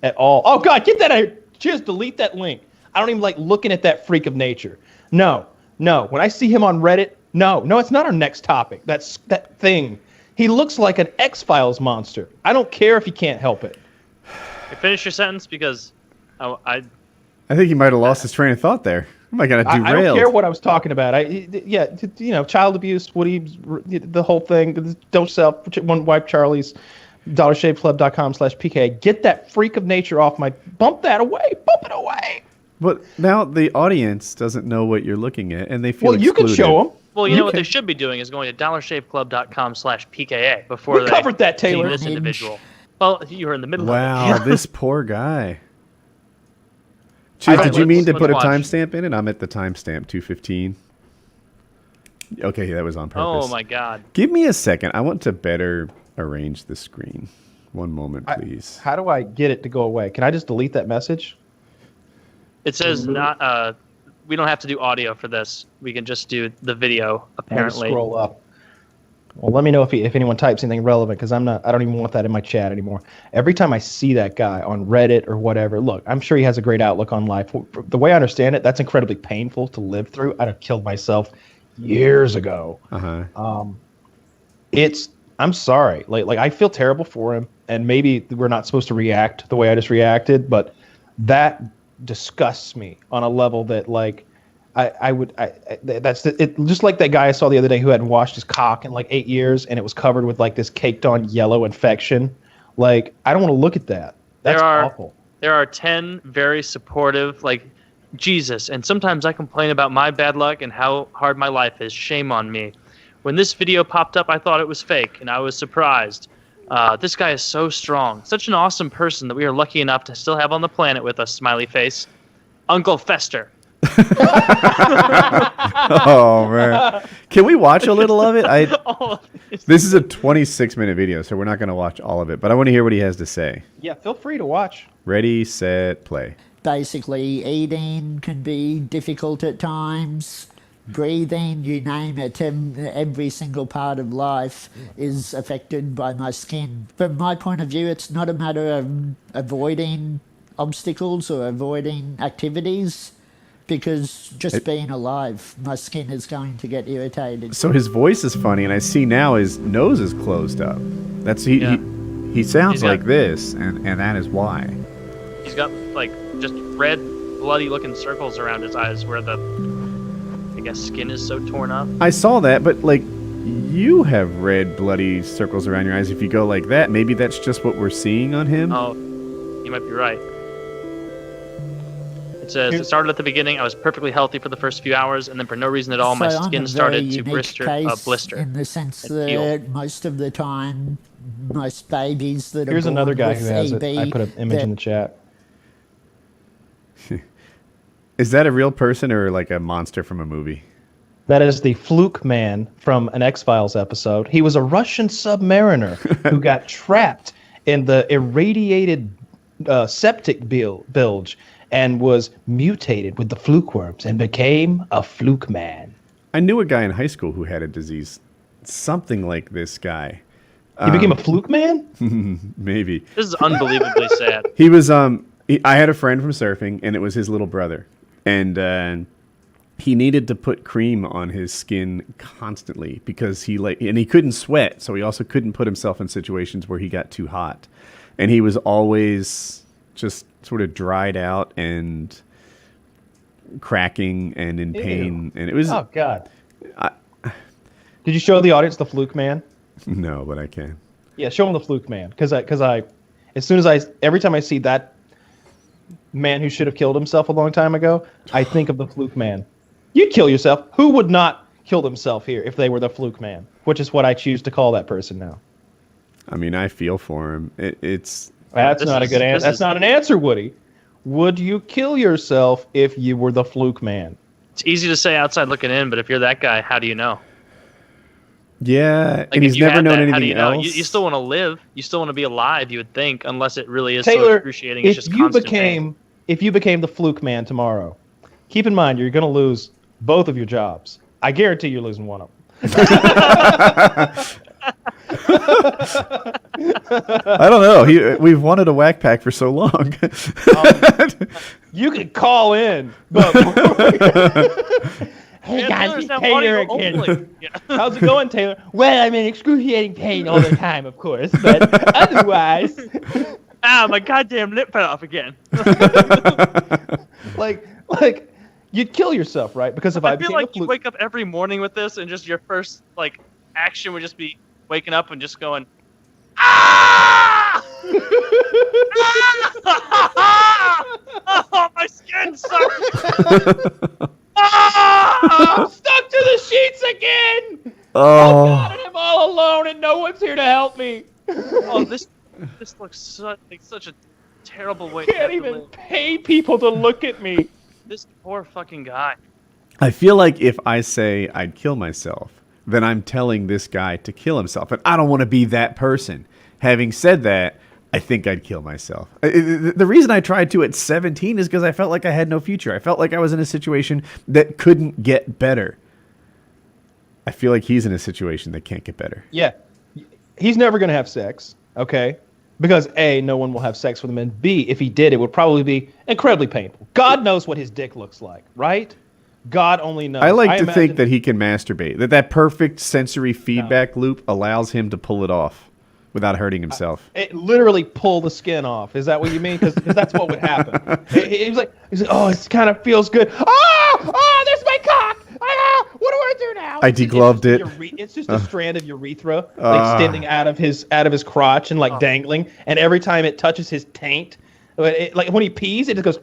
at all. Oh God, get that out! Just delete that link. I don't even like looking at that freak of nature. No. When I see him on Reddit, no, it's not our next topic. That's that thing. He looks like an X-Files monster. I don't care if he can't help it. Finish your sentence because I think he might have lost his train of thought there. Oh my God, I don't care what I was talking about. Child abuse, Woody, the whole thing. Don't sell. One wipe Charlie's. DollarShaveClub.com/PKA. Get that freak of nature off my. Bump that away. Bump it away. But now the audience doesn't know what you're looking at, and they feel you can show them. Well, you know what they should be doing is going to DollarShaveClub.com/PKA before they covered that, Taylor. see this individual. Well, you were in the middle of it. Wow, this poor guy. Cheers, did you mean to put a timestamp in it? I'm at the timestamp 2:15. Okay, that was on purpose. Oh my God. Give me a second. I want to better arrange the screen. One moment, please. How do I get it to go away? Can I just delete that message? It says not. We don't have to do audio for this. We can just do the video. Apparently. Scroll up. Well, let me know if anyone types anything relevant, because I don't even want that in my chat anymore. Every time I see that guy on Reddit or whatever, look, I'm sure he has a great outlook on life. The way I understand it, that's incredibly painful to live through. I'd have killed myself years ago. I'm sorry. Like I feel terrible for him, and maybe we're not supposed to react the way I just reacted, but that disgusts me on a level that that's it. Just like that guy I saw the other day who hadn't washed his cock in like 8 years, and it was covered with like this caked on yellow infection. Like, I don't want to look at that. That's awful. There are 10 very supportive, like, Jesus, and sometimes I complain about my bad luck and how hard my life is. Shame on me. When this video popped up, I thought it was fake, and I was surprised. This guy is so strong. Such an awesome person that we are lucky enough to still have on the planet with us, smiley face. Uncle Fester. Oh, man. Can we watch a little of it? This is a 26-minute video, so we're not going to watch all of it, but I want to hear what he has to say. Yeah, feel free to watch. Ready, set, play. Basically, eating can be difficult at times. Breathing, you name it, every single part of life is affected by my skin. From my point of view, it's not a matter of avoiding obstacles or avoiding activities, because just being alive, my skin is going to get irritated. So his voice is funny, and I see now his nose is closed up. He sounds like this, and that is why. He's got like just red, bloody-looking circles around his eyes where the skin is so torn up. I saw that, but like, you have red, bloody circles around your eyes. If you go like that, maybe that's just what we're seeing on him. Oh, you might be right. It says, it started at the beginning. I was perfectly healthy for the first few hours, and then for no reason at all, my skin started to blister. In the sense that most of the time, most babies that Here's are born another guy with who has EB, it. I put an image in the chat. Is that a real person or like a monster from a movie? That is the Fluke Man from an X-Files episode. He was a Russian submariner who got trapped in the irradiated septic bilge and was mutated with the fluke worms and became a Fluke Man. I knew a guy in high school who had a disease, something like this guy. He became a Fluke Man? Maybe. This is unbelievably sad. He was I had a friend from surfing, and it was his little brother. And he needed to put cream on his skin constantly because he couldn't sweat, so he also couldn't put himself in situations where he got too hot. And he was always just sort of dried out and cracking and in pain. And it was... Oh, God. Did you show the audience the Fluke Man? No, but I can. Yeah, show him the Fluke Man. Because every time I see that man who should have killed himself a long time ago, I think of the Fluke Man. You'd kill yourself. Who would not kill themselves here if they were the Fluke Man? Which is what I choose to call that person now. I mean, I feel for him. That's not a good answer. That's not an answer, Woody. Would you kill yourself if you were the Fluke Man? It's easy to say outside looking in, but if you're that guy, how do you know? Yeah, and he's never known anything else. You still want to live. You still want to be alive, you would think, unless it really is Taylor, so excruciating. It's just constant pain. If you became the Fluke Man tomorrow, keep in mind you're going to lose both of your jobs. I guarantee you're losing one of them. I don't know. We've wanted a whack pack for so long. You could call in, but hey Yeah, guys, Taylor's it's now Taylor audio again. only. Yeah. How's it going, Taylor? Well, I'm in excruciating pain all the time, of course, but otherwise, My goddamn lip fell off again. like you'd kill yourself, right? Because if I I feel became like a you fluke, wake up every morning with this, and just your first like action would just be waking up and just going, ah! Oh, my skin sucks. I'm stuck to the sheets again. Oh, God, and I'm all alone, and no one's here to help me. Oh, this looks like such a terrible way. I to can't have to even live. pay people to look at me. This poor fucking guy. I feel like if I say I'd kill myself, then I'm telling this guy to kill himself, and I don't want to be that person. Having said that, I think I'd kill myself. The reason I tried to at 17 is because I felt like I had no future. I felt like I was in a situation that couldn't get better. I feel like he's in a situation that can't get better. Yeah, he's never gonna have sex. Okay, because A, no one will have sex with him, and B, if he did, it would probably be incredibly painful. God knows what his dick looks like, right? God only knows. I like to imagine- think that he can masturbate. That perfect sensory feedback loop allows him to pull it off without hurting himself. it literally pull the skin off. Is that what you mean? Because that's what would happen. He's like, oh, it kind of feels good. Oh, there's my cock. What do I do now? I degloved it. It's just a strand of urethra like extending out of his crotch and like dangling. And every time it touches his taint, like when he pees, it just goes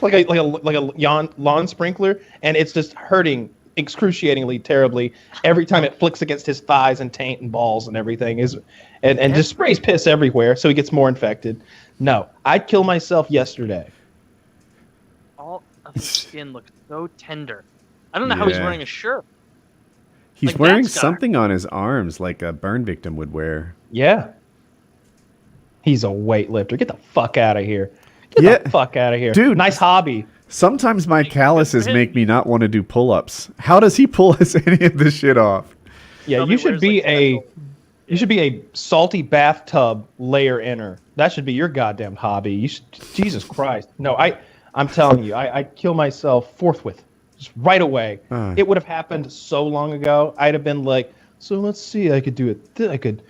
like a lawn sprinkler, and it's just hurting excruciatingly terribly every time it flicks against his thighs and taint and balls and everything and just sprays piss everywhere, so he gets more infected. No, I'd kill myself yesterday. All of his skin looks so tender. I don't know how he's Yeah. wearing a shirt. He's Like wearing that scar. something on his arms like a burn victim would wear. Yeah, he's a weightlifter. Get the fuck out of here. Get the fuck out of here, Dude. Nice hobby. Sometimes my calluses him. make me not want to do pull-ups. How does he pull any of this shit off? Yeah, Probably you should wears, be like, you should be a salty bathtub layer inner. That should be your goddamn hobby. You should, Jesus Christ. No, I'm telling you, I'd kill myself forthwith, just right away. It would have happened so long ago. I'd have been like, so let's see, I could do it. I could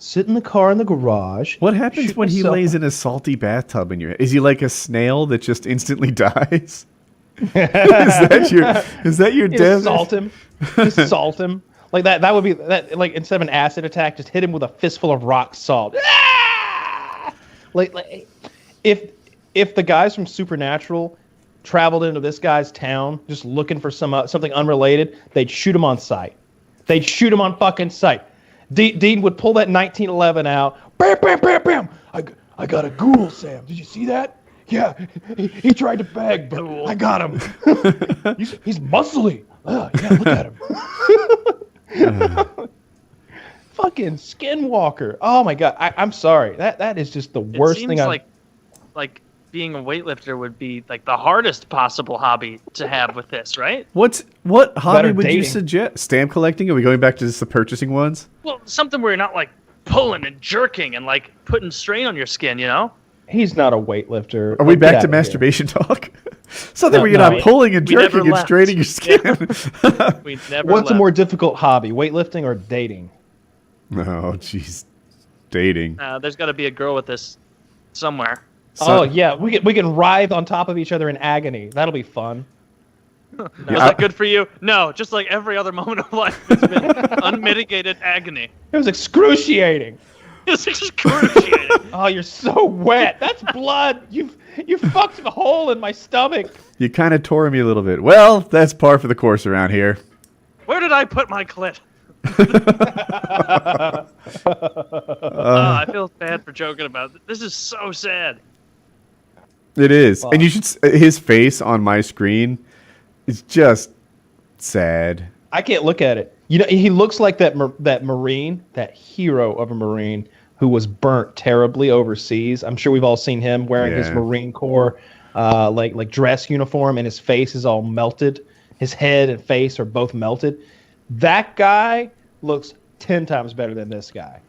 sit in the car in the garage. What happens shoot when he myself- lays in a salty bathtub in your head? Is he like a snail that just instantly dies? Is that your Just death? salt him. Just salt him. Like that would be that. Like instead of an acid attack, just hit him with a fistful of rock salt. Ah! Like if the guys from Supernatural traveled into this guy's town just looking for something unrelated, they'd shoot him on sight. They'd shoot him on fucking sight. Dean would pull that 1911 out. Bam, bam, bam, bam. I got a ghoul, Sam. Did you see that? Yeah, he tried to beg, but I got him. he's muscly. Yeah, look at him. Fucking Skinwalker. Oh my god. I'm sorry. That is just the worst it thing. seems like being a weightlifter would be like the hardest possible hobby to have with this, right? What hobby Better would you dating. suggest? Stamp collecting? Are we going back to just the purchasing ones? Well, something where you're not like pulling and jerking and like putting strain on your skin, you know? He's not a weightlifter. Are we Get back out to of here. masturbation talk? Something No, where you're no. not pulling and We never jerking and left. straining your skin. We never What's a left. more difficult hobby, weightlifting or dating? Oh, jeez. Dating. There's got to be a girl with this somewhere. Oh yeah, we can writhe on top of each other in agony. That'll be fun. Was that good for you? No, just like every other moment of life, it's been unmitigated agony. It was excruciating. It's excruciating. Oh, you're so wet. That's blood. You fucked a hole in my stomach. You kind of tore me a little bit. Well, that's par for the course around here. Where did I put my clit? I feel bad for joking about it. This is so sad. It is. And you should his face on my screen is just sad. I can't look at it. You know, he looks like that Marine, that hero of a Marine who was burnt terribly overseas. I'm sure we've all seen him wearing his Yeah. Marine Corps like dress uniform, and his face is all melted. His head and face are both melted. That guy looks 10 times better than this guy.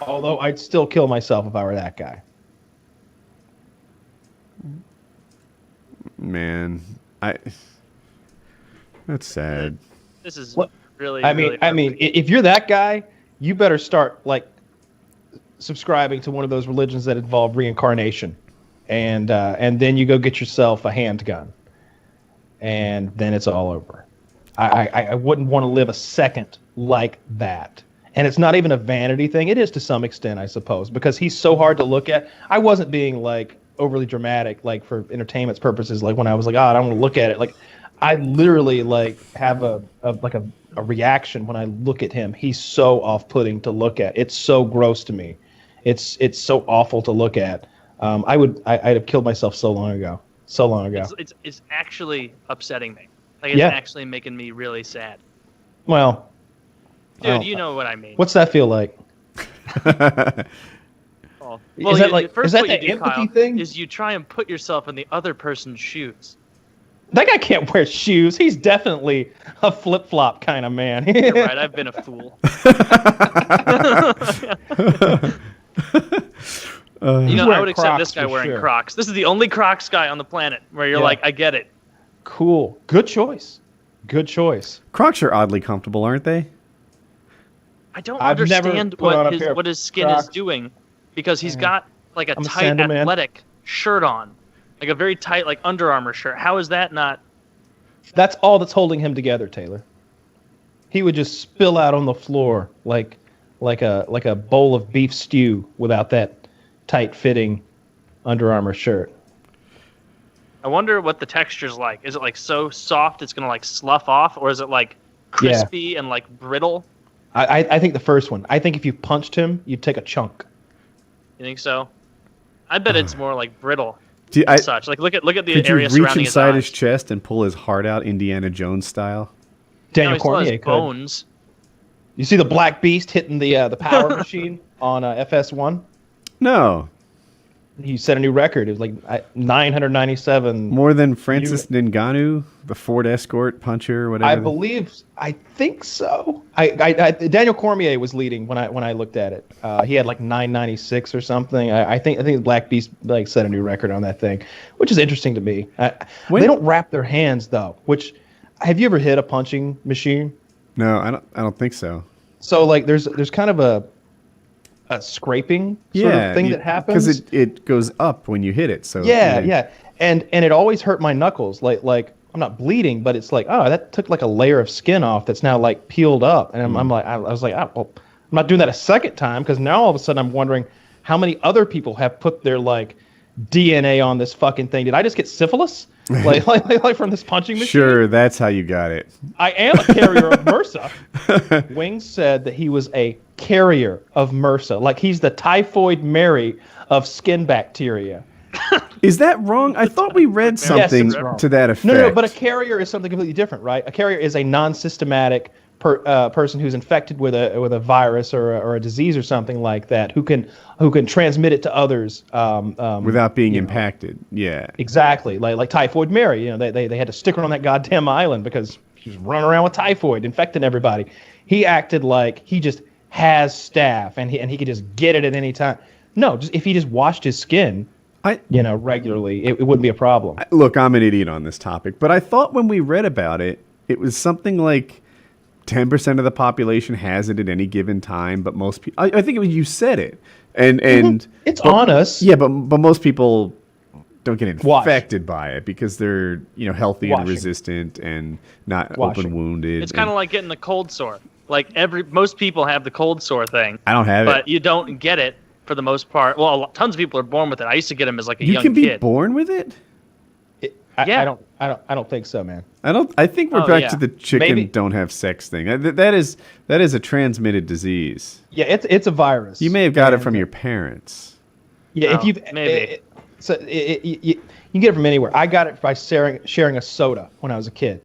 Although I'd still kill myself if I were that guy. Man, that's sad. This is What? really. I mean, if you're that guy, you better start like subscribing to one of those religions that involve reincarnation, and then you go get yourself a handgun, and then it's all over. I wouldn't want to live a second like that. And it's not even a vanity thing. It is to some extent, I suppose, because he's so hard to look at. I wasn't being like overly dramatic, like for entertainment purposes. Like when I was like, oh, I don't want to look at it. Like I literally like have a reaction when I look at him. He's so off-putting to look at. It's so gross to me. It's so awful to look at. I'd have killed myself so long ago. So long ago. It's actually upsetting me. Like it's actually making me really sad. Well, dude, you know what I mean. What's that feel like? Well, is that like first is that what the you do, empathy Kyle, thing? Is you try and put yourself in the other person's shoes. That guy can't wear shoes. He's definitely a flip-flop kind of man. You're right. I've been a fool. I would accept this guy wearing Crocs. This is the only Crocs guy on the planet where you're like, I get it. Cool. Good choice. Good choice. Crocs are oddly comfortable, aren't they? I don't I've understand never what his skin Crocs. is doing because he's got like a I'm a tight sandal man. athletic shirt on, like a very tight like Under Armour shirt. How is that not? That's all that's holding him together, Taylor. He would just spill out on the floor like a bowl of beef stew without that tight-fitting Under Armour shirt. I wonder what the texture's like. Is it like so soft it's gonna like slough off, or is it like crispy and like brittle? I think the first one. I think if you punched him, you'd take a chunk. You think so? I bet it's more like brittle. Such like look at the Could you area reach surrounding inside his his chest and pull his heart out, Indiana Jones style? Daniel he still has Cormier could. bones. You see the Black Beast hitting the power machine on FS1? No. He set a new record. It was like 997. More than Francis Ngannou, the Ford Escort puncher, whatever. I think so. Daniel Cormier was leading when I looked at it. He had like 996 or something. I think Black Beast like set a new record on that thing, which is interesting to me. They don't wrap their hands though. Which have you ever hit a punching machine? No, I don't think so. So like there's kind of a scraping sort of thing that happens because it goes up when you hit it. So and it always hurt my knuckles. Like I'm not bleeding, but it's like, oh, that took like a layer of skin off that's now like peeled up, and I'm like, I was like, oh, well, I'm not doing that a second time because now all of a sudden I'm wondering how many other people have put their like DNA on this fucking thing. Did I just get syphilis? like from this punching machine? Sure, that's how you got it. I am a carrier of MRSA. Wings said that he was a carrier of MRSA. Like he's the typhoid Mary of skin bacteria. Is that wrong? I thought we read something to that effect. No, but a carrier is something completely different, right? A carrier is a non-systematic person who's infected with a virus or a disease or something like that, who can transmit it to others without being impacted. Yeah, exactly. Like typhoid Mary. They had to stick her on that goddamn island because she was running around with typhoid, infecting everybody. He acted like he just has staph and he could just get it at any time. No, just if he just washed his skin, regularly, it wouldn't be a problem. Look, I'm an idiot on this topic, but I thought when we read about it, it was something like 10% of the population has it at any given time, but most people, I think you said it, and it's on us. Yeah, but most people don't get infected by it because they're healthy and resistant and not open wounded. It's kind of like getting the cold sore. Like most people have the cold sore thing. I don't have it, but you don't get it for the most part. Well, tons of people are born with it. I used to get them as like a young kid. You can be born with it? I don't think so, man. I think we're back to the chicken don't have sex thing. That is a transmitted disease. Yeah, it's a virus. You may have got it from your parents. Yeah, if you've maybe. You can get it from anywhere. I got it by sharing a soda when I was a kid.